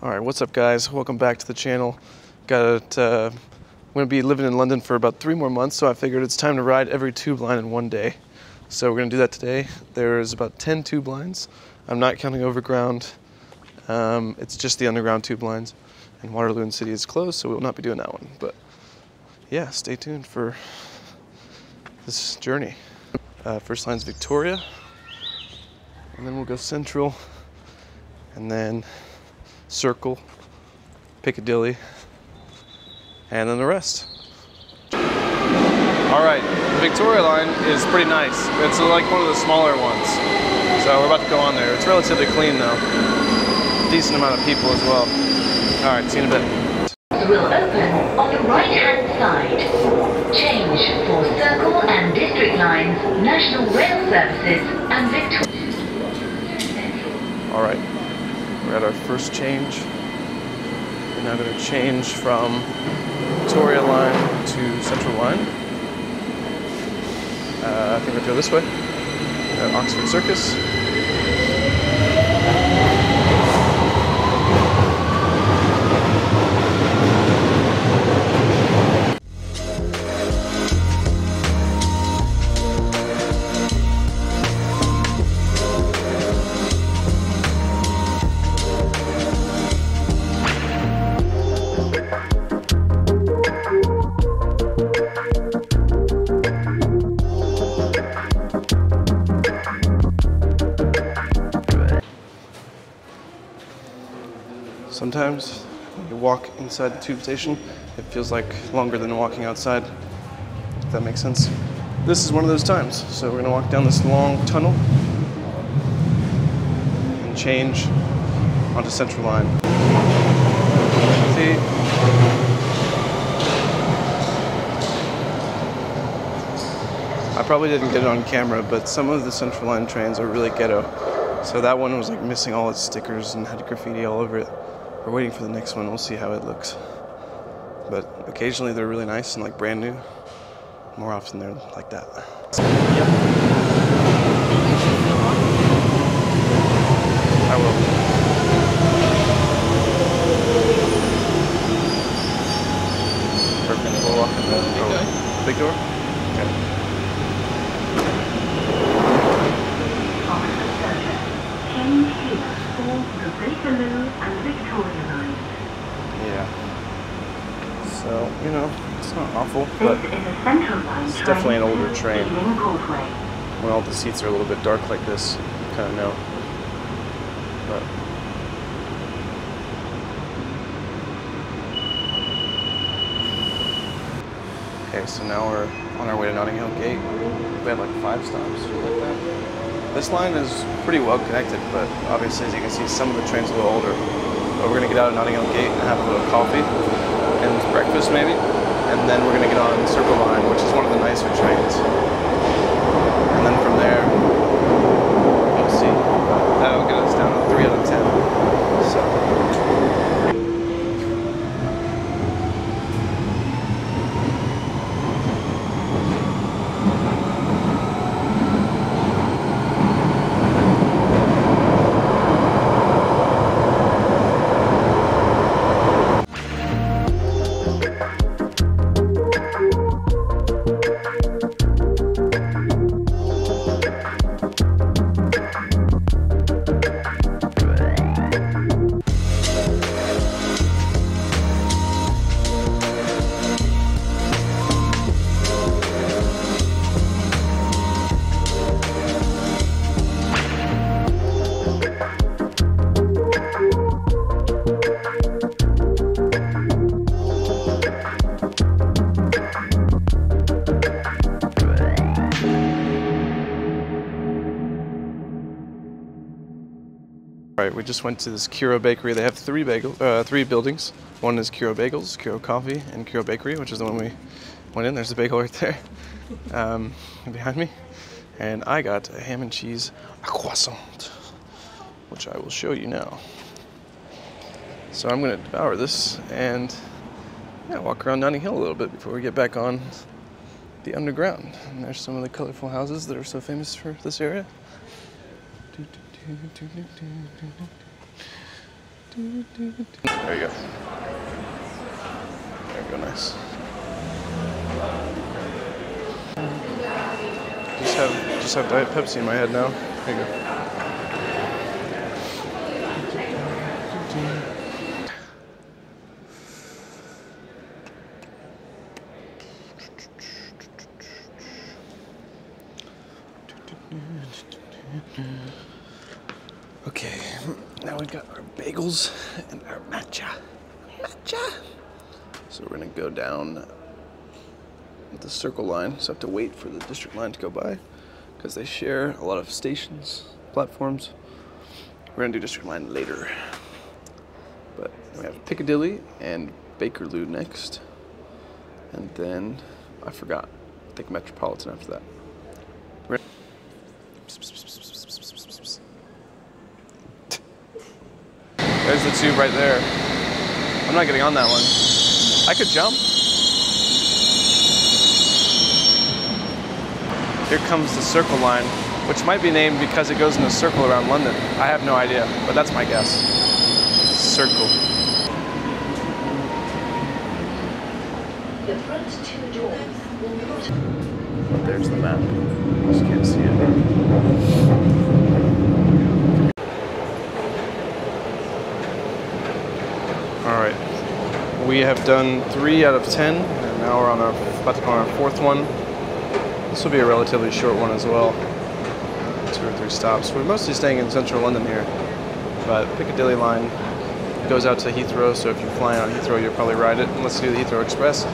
Alright, what's up guys? Welcome back to the channel. I'm going to be living in London for about 3 more months, so I figured it's time to ride every tube line in one day. So we're going to do that today. There's about 10 tube lines. I'm not counting overground. It's just the underground tube lines. And Waterloo City is closed, so we will not be doing that one. But yeah, stay tuned for this journey. First line's Victoria. And then we'll go Central. And then Circle, Piccadilly, and then the rest. All right, the Victoria Line is pretty nice. It's like one of the smaller ones. So we're about to go on there. It's relatively clean though. Decent amount of people as well. All right, see you in a bit. Will open on the right-hand side. Change for Circle and District Lines, National Rail Services, and Victoria. All right. We're at our first change. We're now going to change from Victoria Line to Central Line. I think we'll go this way. Oxford Circus. Sometimes when you walk inside the tube station, it feels like longer than walking outside, if that makes sense. This is one of those times. So we're gonna walk down this long tunnel and change onto Central Line. See? I probably didn't get it on camera, but some of the Central Line trains are really ghetto. So that one was like missing all its stickers and had graffiti all over it. We're waiting for the next one, we'll see how it looks. But occasionally they're really nice and like brand new. More often they're like that. Yep. I will. Perfect, we'll walk in the big door? Okay. Change here for the Bakerloo and Victoria Line. Yeah. So, you know, it's not awful, but This is a Central Line it's definitely an older train. Portway. When all the seats are a little bit dark like this, you kind of know. But okay, so now we're on our way to Notting Hill Gate. We had like 5 stops, like that. This line is pretty well connected, but obviously, as you can see, some of the trains are a little older. But we're gonna get out of Notting Hill Gate and have a little coffee and breakfast maybe, and then we're gonna get on Circle Line, which is one of the nicer trains. And then from there, we'll see. That'll get us down to 3 out of 10. So. Alright, we just went to this Kiro Bakery. They have 3 buildings. One is Kiro Bagels, Kiro Coffee, and Kiro Bakery, which is the one we went in. There's the bagel right there behind me. And I got a ham and cheese croissant, which I will show you now. So I'm going to devour this and yeah, walk around Notting Hill a little bit before we get back on the underground. And there's some of the colorful houses that are so famous for this area. There you go. There you go, nice. Just have Diet Pepsi in my head now. There you go. Okay, now we've got our bagels and our matcha. So we're gonna go down the Circle line, so I have to wait for the District line to go by because they share a lot of stations, platforms. We're gonna do District line later. But we have Piccadilly and Bakerloo next. And then, I forgot, I think Metropolitan after that. There's the tube right there. I'm not getting on that one. I could jump. Here comes the Circle line, which might be named because it goes in a circle around London. I have no idea, but that's my guess. Circle. The front two doors will not... There's the map. Just can't see it. Alright, we have done 3 out of 10, and now we're on about to go on our 4th one. This will be a relatively short one as well. 2 or 3 stops. We're mostly staying in central London here, but Piccadilly Line goes out to Heathrow, so if you're flying on Heathrow, you'll probably ride it, unless you do the Heathrow Express.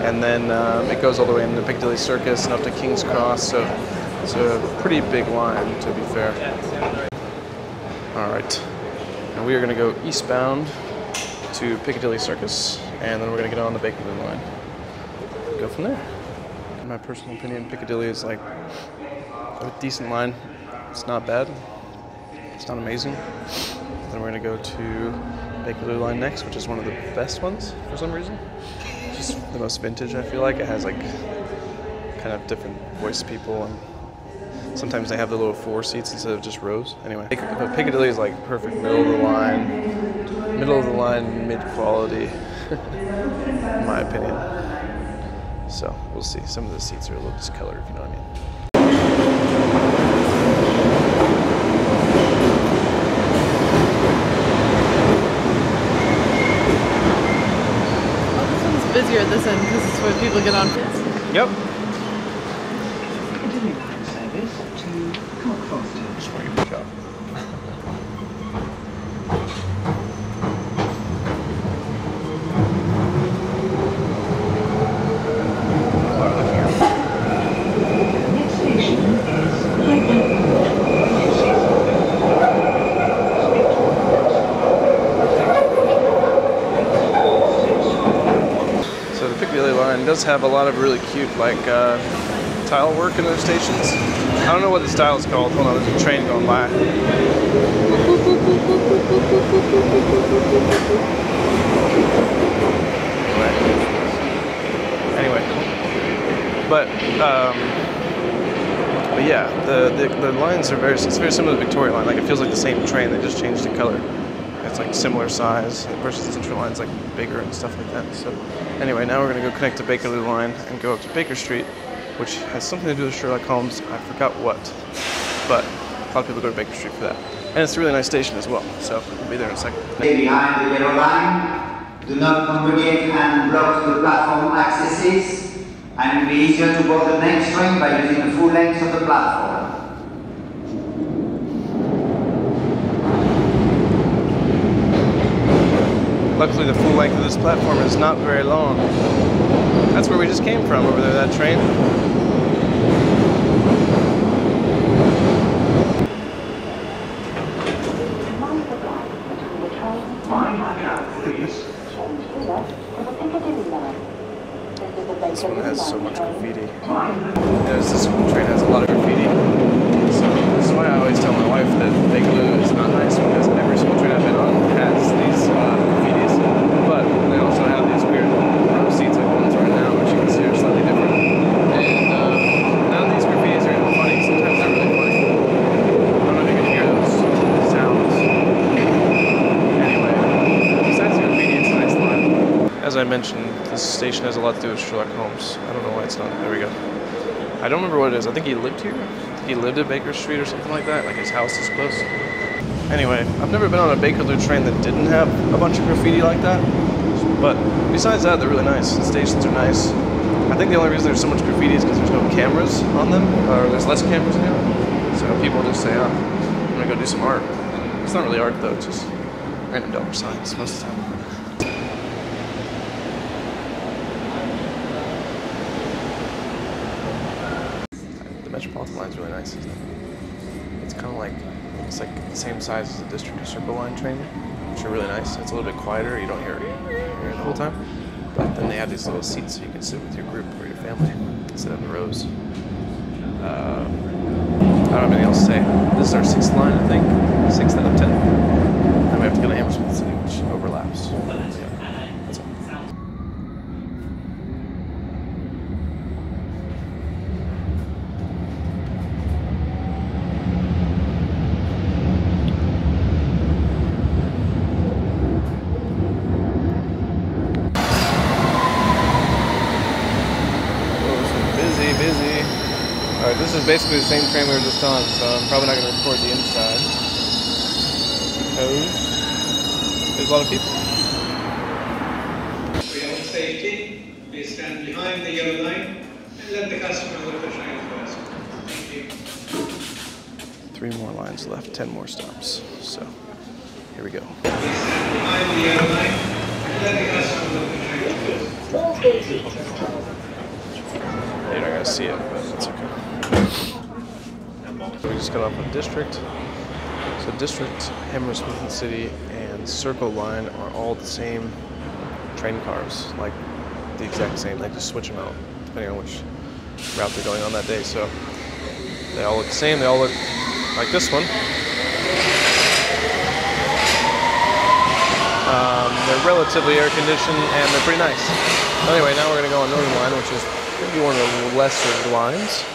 And then it goes all the way into Piccadilly Circus and up to King's Cross, so it's a pretty big line, to be fair. Alright, and we are going to go eastbound to Piccadilly Circus, and then we're going to get on the Bakerloo Line. Go from there. In my personal opinion, Piccadilly is like a decent line. It's not bad. It's not amazing. Then we're going to go to Bakerloo Line next, which is one of the best ones for some reason. It's just the most vintage, I feel like. It has like kind of different voice people, and sometimes they have the little 4 seats instead of just rows. Anyway, but Piccadilly is like perfect middle of the line, mid-quality, in my opinion. So we'll see. Some of the seats are a little discolored, if you know what I mean. Oh, this one's busier at this end because it's where people get on. Yep. Piccadilly Line service to Cockfosters. Just want to give it a shot. Next station is Hammersmith. So the Piccadilly Line does have a lot of really cute, like, tile work in their stations. I don't know what the style is called. Hold on, there's a train going by. Anyway, but yeah, the lines are it's very similar to the Victoria Line. Like, it feels like the same train. They just changed the color. It's like similar size versus the Central Line's like bigger and stuff like that. So anyway, now we're gonna go connect to Bakerloo Line and go up to Baker Street, which has something to do with Sherlock Holmes. I forgot what, but a lot of people go to Baker Street for that. And it's a really nice station as well, so we'll be there in a second. Stay behind the yellow line. Do not congregate and block the platform accesses, and it will be easier to board the next train by using the full length of the platform. Luckily, the full length of this platform is not very long. That's where we just came from, over there, that train. This one has so much graffiti. This train has a lot of graffiti. So this is why I always tell my wife that Bakerloo is not nice, because every single train I've been on has these graffitis. But they also have these weird row seats like the ones right now, which you can see are slightly different. And station has a lot to do with Sherlock Holmes. I don't know why it's not. There we go. I don't remember what it is. I think he lived here. He lived at Baker Street or something like that. Like his house is close. Anyway, I've never been on a Bakerloo train that didn't have a bunch of graffiti like that. But besides that, they're really nice. The stations are nice. I think the only reason there's so much graffiti is because there's no cameras on them, or there's less cameras now. So people just say, oh, I'm gonna go do some art. It's not really art though, it's just random dollar signs most of the time. The Metropolitan Line is really nice, isn't it? It's kind of like, it's like the same size as the District or Circle Line train, which are really nice. It's a little bit quieter, you don't hear it the whole time. But then they have these little seats so you can sit with your group or your family instead of the rows. I don't have anything else to say. This is our 6th line, I think. 6th out of 10. And we have to go to Hammersmith City, which overlaps. Yeah, that's all. Busy. Alright, this is basically the same train we were just on, so I'm probably not going to record the inside because there's a lot of people. For your own safety, please stand behind the yellow line and let the customer look the train first. Thank you. 3 more lines left, 10 more stops. So, here we go. Please stand behind the yellow line and let the customer look the train first. You're not going to see it, but it's okay. We just got off of District. So District, Hammersmith City, and Circle Line are all the same train cars, like the exact same. They just switch them out depending on which route they're going on that day. So they all look the same. They all look like this one. They're relatively air conditioned and they're pretty nice. Anyway, now we're going to go on Northern Line, which is maybe one of the lesser lines,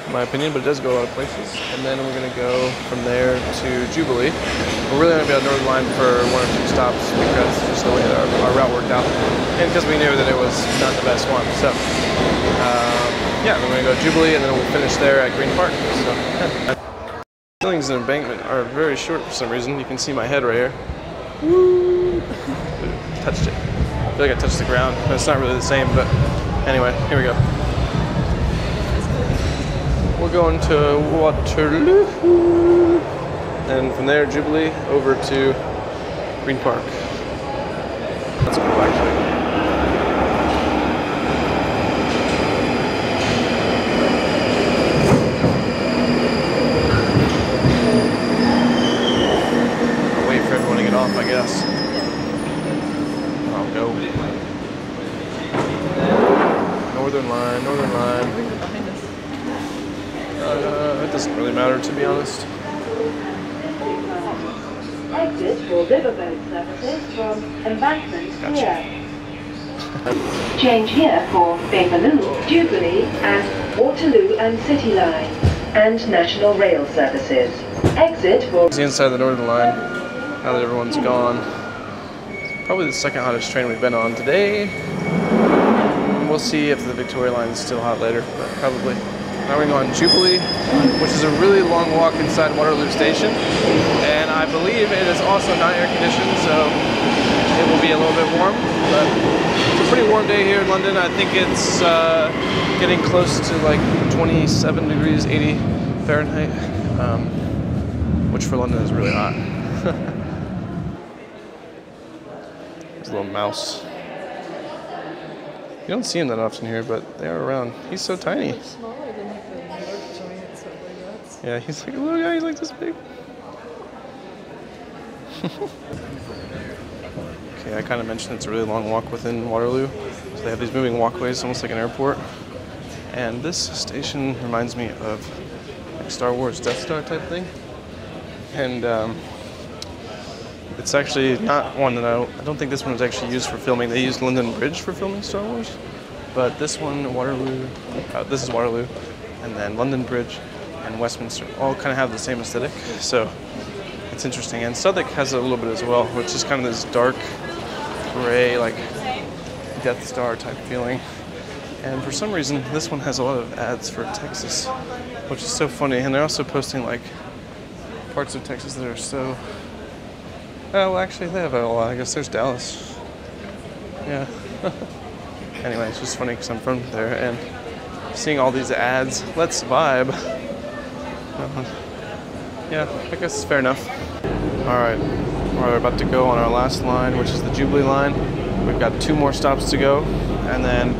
in my opinion, but it does go a lot of places. And then we're going to go from there to Jubilee. We're really going to be on Northern Line for 1 or 2 stops because just the way that our route worked out, and because we knew that it was not the best one. So, yeah, we're going to go to Jubilee, and then we'll finish there at Green Park. So, yeah. Ceilings in Embankment are very short for some reason. You can see my head right here. Woo! Touched it. I feel like I touched the ground. It's not really the same, but anyway, here we go. We're going to Waterloo, and from there, Jubilee, over to Green Park. That's cool, actually. I'll wait for everyone to get off, I guess. I'll go. Northern Line, Northern Line. It doesn't really matter, to be honest. Exit for riverboat services from Embankment here. Change here for Bakerloo, Jubilee and Waterloo and City Line and National Rail services. Exit for... It's the inside of the Northern Line, now that everyone's gone. Probably the second hottest train we've been on today. We'll see if the Victoria Line is still hot later, but probably. Now we're going on Jubilee, which is a really long walk inside Waterloo Station. And I believe it is also not air conditioned, so it will be a little bit warm. But it's a pretty warm day here in London. I think it's getting close to like 27 degrees, 80 Fahrenheit, which for London is really hot. There's a little mouse. You don't see him that often here, but they are around. He's so tiny. Yeah, he's like a little guy, he's like this big. Okay, I kind of mentioned it's a really long walk within Waterloo. So they have these moving walkways, almost like an airport. And this station reminds me of like Star Wars Death Star type thing. And it's actually not one that I don't think this one was actually used for filming. They used London Bridge for filming Star Wars. But this one, Waterloo, this is Waterloo, and then London Bridge and Westminster all kind of have the same aesthetic, so it's interesting. And Southwark has a little bit as well, which is kind of this dark gray, like Death Star type feeling. And for some reason, this one has a lot of ads for Texas, which is so funny. And they're also posting like parts of Texas that are so... Oh, well, actually, they have a lot. I guess there's Dallas. Yeah. Anyway, it's just funny because I'm from there and seeing all these ads. Let's vibe. Yeah, I guess it's fair enough. All right, we're about to go on our last line, which is the Jubilee Line. We've got 2 more stops to go, and then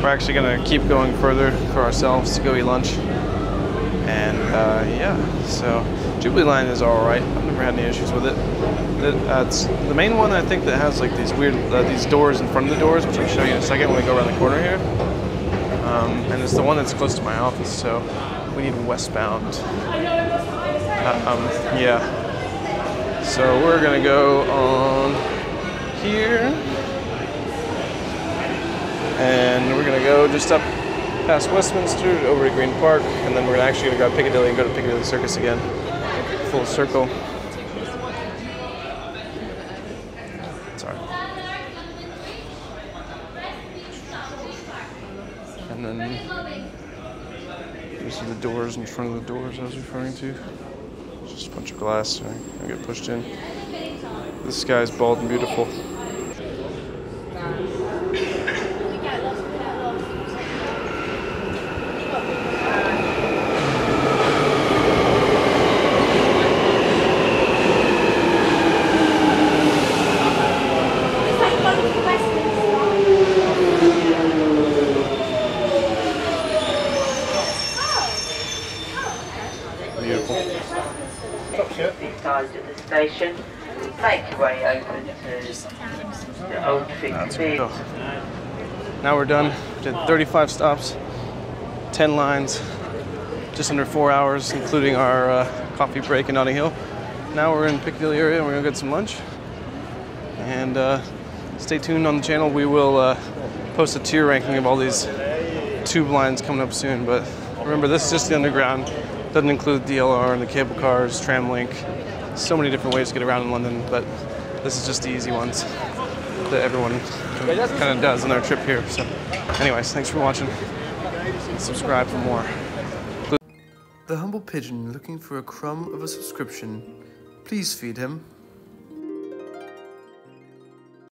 we're actually gonna keep going further for ourselves to go eat lunch. And yeah, so Jubilee Line is all right. I've never had any issues with it. It's the main one, I think, that has like these weird these doors in front of the doors, which I'll show you in a second when we go around the corner here. And it's the one that's close to my office, so we need westbound. Yeah. So we're gonna go on here, and we're gonna go just up past Westminster over to Green Park, and then we're actually gonna go to Piccadilly and go to Piccadilly Circus again, full circle. Sorry. And then these are the doors in front of the doors I was referring to. Just a bunch of glass, so I get pushed in. This sky's bald and beautiful. At the station, make your way over to the old Piccadilly. Now we're done. Did 35 stops, 10 lines, just under 4 hours, including our coffee break in Notting Hill. Now we're in Piccadilly area and we're gonna get some lunch. And stay tuned on the channel. We will post a tier ranking of all these tube lines coming up soon. But remember, this is just the underground. Doesn't include DLR and the cable cars, tram link. So many different ways to get around in London, but this is just the easy ones that everyone kind of does on their trip here. So anyways, thanks for watching. Subscribe for more. The humble pigeon looking for a crumb of a subscription. Please feed him.